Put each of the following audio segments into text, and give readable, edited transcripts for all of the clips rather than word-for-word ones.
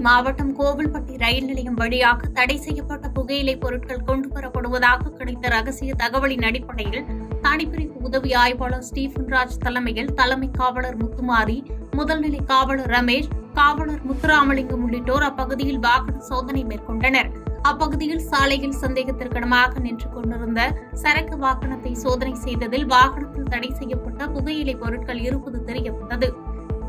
மாவட்டம் கோவில்பட்டி ரயில் நிலையம் வழியாக தடை செய்யப்பட்ட புகையிலை பொருட்கள் கொண்டுவரப்படுவதாக கிடைத்த ரகசிய தகவலின் அடிப்படையில் தனிப்பிரிவு உதவி ஆய்வாளர் ஸ்டீபன் ராஜ் தலைமையில் தலைமை காவலர் முத்துமாரி, முதல்நிலை காவலர் ரமேஷ், காவலர் முத்துராமலிங்கம் உள்ளிட்டோர் அப்பகுதியில் வாகன சோதனை மேற்கொண்டனர். அப்பகுதியில் சாலையில் சந்தேகத்திற்கிடமாக நின்று கொண்டிருந்த சரக்கு வாகனத்தை சோதனை செய்ததில் வாகனத்தில் தடை செய்யப்பட்ட புகையிலை பொருட்கள் இருப்பது தெரியவந்தது.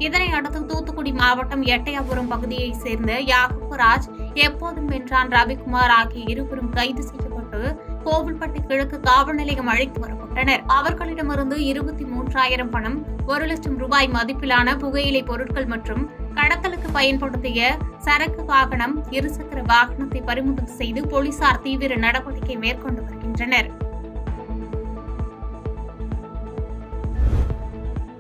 இதனை அடுத்து தூத்துக்குடி மாவட்டம் எட்டயாபுரம் பகுதியைச் சேர்ந்த யாகப்பராஜ், எப்போதும் வென்றான் ரவிக்குமார் ஆகிய இருவரும் கைது செய்யப்பட்டு கோவில்பட்டி கிழக்கு காவல் நிலையம் அழைத்து வரப்பட்டனர். அவர்களிடமிருந்து 23,000 பணம், 1 லட்சம் ரூபாய் மதிப்பிலான புகையிலை பொருட்கள் மற்றும் கடத்தலுக்கு பயன்படுத்திய சரக்கு வாகனம், இருசக்கர வாகனத்தை பறிமுதல் செய்து போலீசார் தீவிர நடவடிக்கை மேற்கொண்டு வருகின்றனர்.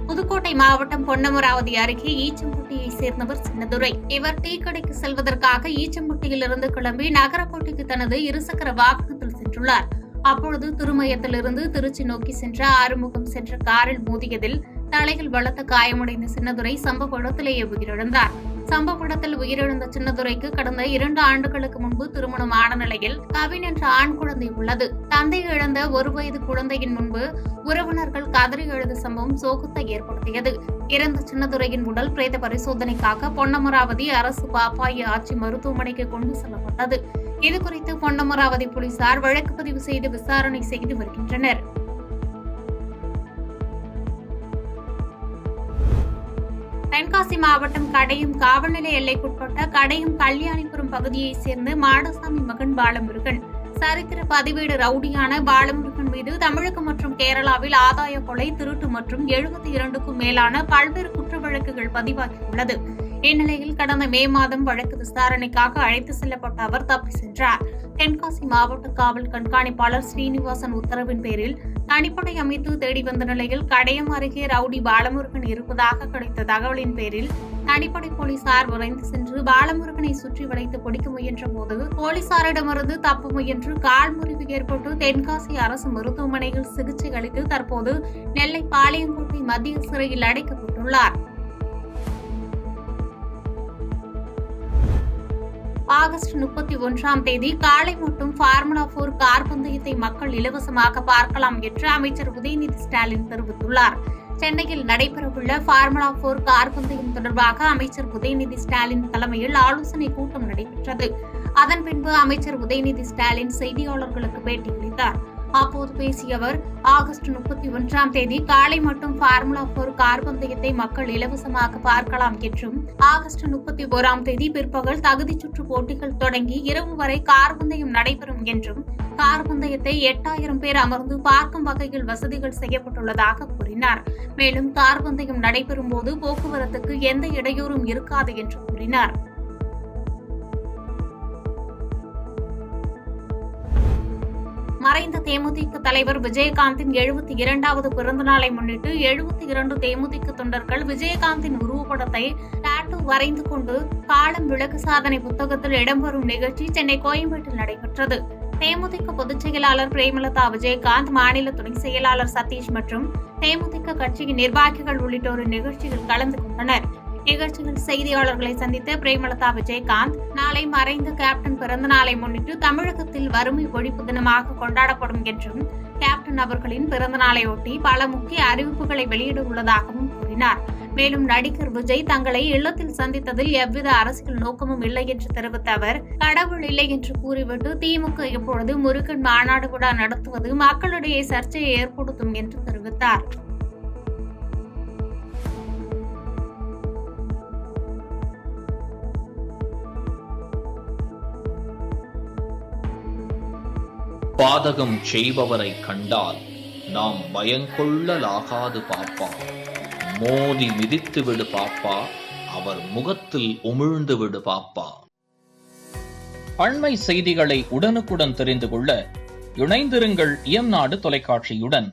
புதுக்கோட்டை மாவட்டம் பொன்னமராவதி அருகே ஈச்சம்பட்டியை சேர்ந்தவர் சின்னதுரை. இவர் டீ கடைக்கு செல்வதற்காக ஈச்சம்பட்டியிலிருந்து கிளம்பி நகரக்கோட்டைக்கு தனது இருசக்கர வாகனத்தில் சென்றுள்ளார். அப்பொழுது திருமயத்திலிருந்து திருச்சி நோக்கி சென்ற ஆறுமுகம் சென்ற காரில் மோதியதில் தலையில் பலத்த காயமடைந்த சின்னதுரை சம்பவ இடத்திலேயே உயிரிழந்தார். சம்பவ இடத்தில் உயிரிழந்த சின்னதுரைக்கு கடந்த 2 ஆண்டுகளுக்கு முன்பு திருமணம் ஆன நிலையில் கவின் என்ற ஆண் குழந்தை உள்ளது. தந்தை இழந்த 1 வயது குழந்தையின் முன்பு உறவினர்கள் கதறி எழுத சம்பவம் சோகத்தை ஏற்படுத்தியது. இறந்த சின்னதுரையின் உடல் பிரேத பரிசோதனைக்காக பொன்னமராவதி அரசு பாப்பாயி ஆட்சி மருத்துவமனைக்கு கொண்டு செல்லப்பட்டது. இதுகுறித்து பொன்னமராவதி போலீசார் வழக்கு பதிவு செய்து விசாரணை செய்து வருகின்றனர். தென்காசி மாவட்டம் கடையம் காவல்நிலைய எல்லைக்குட்பட்ட கடையம் கல்யாணிபுரம் பகுதியைச் சேர்ந்த மாடசாமி மகன் பாலமுருகன். சரித்திர பதிவேடு ரவுடியான பாலமுருகன் மீது தமிழகம் மற்றும் கேரளாவில் ஆதாய கொலை, திருட்டு மற்றும் 72க்கும் மேலான பல்வேறு குற்ற வழக்குகள் பதிவாகியுள்ளது. இந்நிலையில் கடந்த மே மாதம் வழக்கு விசாரணைக்காக அழைத்து செல்லப்பட்ட அவர் தப்பி சென்றார். தென்காசி மாவட்ட காவல் கண்காணிப்பாளர் ஸ்ரீனிவாசன் உத்தரவின் பேரில் தனிப்படை அமைத்து தேடி வந்த நிலையில் கடையம் அருகே ரவுடி பாலமுருகன் இருப்பதாக கிடைத்த தகவலின் பேரில் தனிப்படை போலீசார் விரைந்து சென்று பாலமுருகனை சுற்றி வளைத்து பிடிக்க முயன்ற போது போலீசாரிடமிருந்து தப்ப முயன்று கால் முறிவு ஏற்பட்டு தென்காசி அரசு மருத்துவமனையில் சிகிச்சை அளித்து தற்போது நெல்லை பாளையங்கோட்டை மத்திய சிறையில் அடைக்கப்பட்டுள்ளார். ஆகஸ்ட் 31ஆம் தேதி காலை மட்டும் ஃபார்முலா 4 கார் பந்தயத்தை மக்கள் இலவசமாக பார்க்கலாம் என்று அமைச்சர் உதயநிதி ஸ்டாலின் தெரிவித்துள்ளார். சென்னையில் நடைபெறவுள்ள ஃபார்முலா 4 கார் பந்தயம் தொடர்பாக அமைச்சர் உதயநிதி ஸ்டாலின் தலைமையில் ஆலோசனை கூட்டம் நடைபெற்றது. அதன் பின்பு அமைச்சர் உதயநிதி ஸ்டாலின் செய்தியாளர்களுக்கு பேட்டியளித்தார். அப்போது பேசிய அவர், ஆகஸ்ட் 31ஆம் தேதி காலை மட்டும் ஃபார்முலா 4 கார் பந்தயத்தை மக்கள் இலவசமாக பார்க்கலாம் என்றும், ஆகஸ்ட் 31ஆம் தேதி பிற்பகல் தகுதி சுற்று போட்டிகள் தொடங்கி இரவு வரை கார் பந்தயம் நடைபெறும் என்றும், கார் பந்தயத்தை 8000 பேர் அமர்ந்து பார்க்கும் வகையில் வசதிகள் செய்யப்பட்டுள்ளதாக கூறினார். மேலும் கார் பந்தயம் நடைபெறும் போது போக்குவரத்துக்கு எந்த இடையூறும் இருக்காது என்று கூறினார். மறைந்த தேமுதிக தலைவர் விஜயகாந்தின் 72வது பிறந்த நாளை முன்னிட்டு 72 தேமுதிக தொண்டர்கள் விஜயகாந்தின் உருவப்படத்தை டாட்டூ வரைந்து கொண்டு காலம் விளக்கு சாதனை புத்தகத்தில் இடம்பெறும் நிகழ்ச்சி சென்னை கோயம்பேட்டில் நடைபெற்றது. தேமுதிக பொதுச் செயலாளர் பிரேமலதா விஜயகாந்த், மாநில துணை செயலாளர் சதீஷ் மற்றும் தேமுதிக கட்சியின் நிர்வாகிகள் உள்ளிட்டோர் நிகழ்ச்சியில் கலந்து கொண்டனர். நிகழ்ச்சியில் செய்தியாளர்களை சந்தித்த பிரேமலதா விஜயகாந்த், நாளை மறைந்த கேப்டன் பிறந்த நாளை முன்னிட்டு தமிழகத்தில் வறுமை ஒழிப்பு தினமாக கொண்டாடப்படும் என்றும், கேப்டன் அவர்களின் பிறந்த நாளையொட்டி பல முக்கிய அறிவிப்புகளை வெளியிட உள்ளதாகவும் கூறினார். மேலும் நடிகர் விஜய் தங்களை இல்லத்தில் சந்தித்ததில் எவ்வித அரசியல் நோக்கமும் இல்லை என்று தெரிவித்த அவர், கடவுள் இல்லை என்று கூறிவிட்டு திமுக இப்பொழுது முருகன் மாநாடு விழா நடத்துவது மக்களிடையே சர்ச்சையை ஏற்படுத்தும் என்று தெரிவித்தார். பாதகம் செய்பவரை கண்டால் நாம் பயங்கொள்ளலாகாது பாப்பா. மோதி மிதித்து விடு பாப்பா, அவர் முகத்தில் உமிழ்ந்து விடு பாப்பா. அண்மை செய்திகளை உடனுக்குடன் தெரிந்து கொள்ள இணைந்திருங்கள் இயம்நாடு தொலைக்காட்சியுடன்.